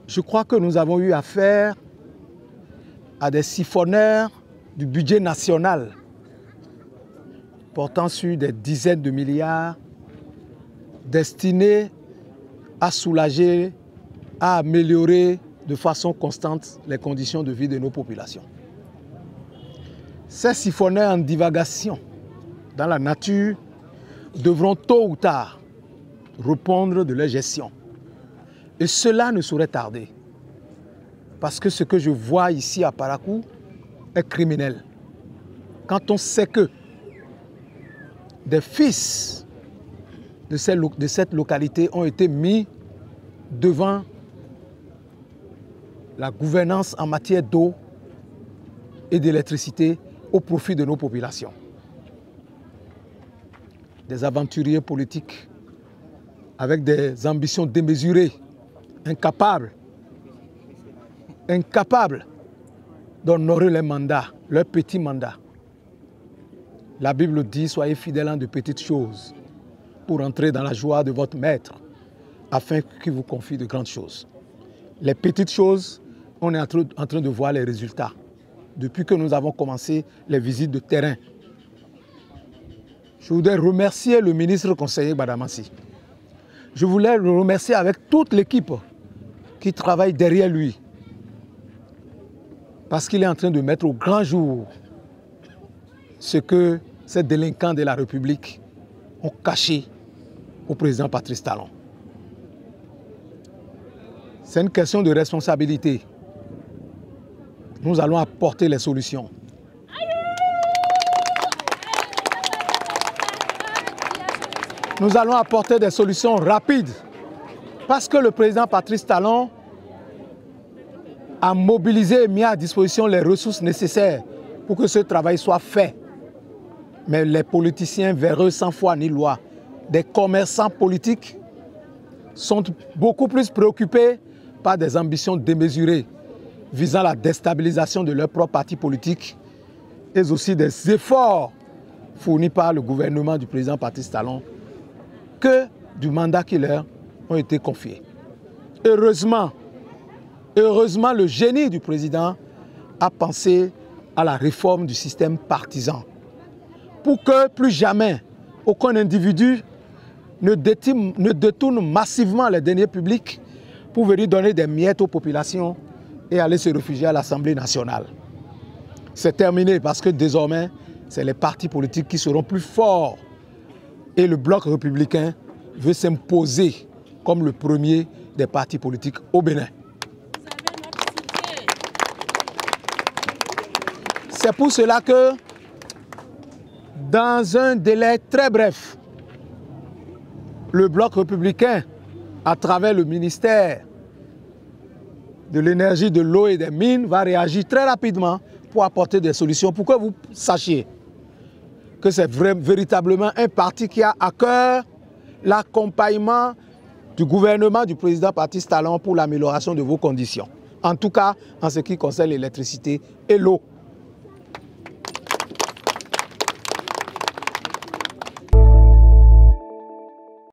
Je crois que nous avons eu affaire à des siphonneurs du budget national portant sur des dizaines de milliards destinés à soulager, à améliorer de façon constante les conditions de vie de nos populations. Ces siphonneurs en divagation dans la nature devront tôt ou tard répondre de leur gestion. Et cela ne saurait tarder. Parce que ce que je vois ici à Parakou est criminel. Quand on sait que des fils de cette localité ont été mis devant la gouvernance en matière d'eau et d'électricité au profit de nos populations. Des aventuriers politiques avec des ambitions démesurées, incapables d'honorer les mandats, leurs petits mandats. La Bible dit, soyez fidèles en de petites choses pour entrer dans la joie de votre maître, afin qu'il vous confie de grandes choses. Les petites choses, on est en train de voir les résultats. Depuis que nous avons commencé les visites de terrain. Je voudrais remercier le ministre conseiller Badamassi. Je voulais le remercier avec toute l'équipe qui travaille derrière lui. Parce qu'il est en train de mettre au grand jour ce que ces délinquants de la République ont caché au président Patrice Talon. C'est une question de responsabilité. Nous allons apporter les solutions. Nous allons apporter des solutions rapides parce que le président Patrice Talon a mobilisé et mis à disposition les ressources nécessaires pour que ce travail soit fait. Mais les politiciens véreux sans foi ni loi, des commerçants politiques, sont beaucoup plus préoccupés par des ambitions démesurées visant la déstabilisation de leur propre parti politique et aussi des efforts fournis par le gouvernement du président Patrice Talon que du mandat qui leur ont été confiés. Heureusement, le génie du président a pensé à la réforme du système partisan pour que plus jamais aucun individu ne détourne massivement les deniers publics pour venir donner des miettes aux populations et aller se réfugier à l'Assemblée nationale. C'est terminé parce que désormais, c'est les partis politiques qui seront plus forts et le bloc républicain veut s'imposer comme le premier des partis politiques au Bénin. C'est pour cela que, dans un délai très bref, le bloc républicain, à travers le ministère de l'énergie, de l'eau et des mines, va réagir très rapidement pour apporter des solutions, pour que vous sachiez que c'est véritablement un parti qui a à cœur l'accompagnement du gouvernement du président Patrice Talon pour l'amélioration de vos conditions. En tout cas, en ce qui concerne l'électricité et l'eau.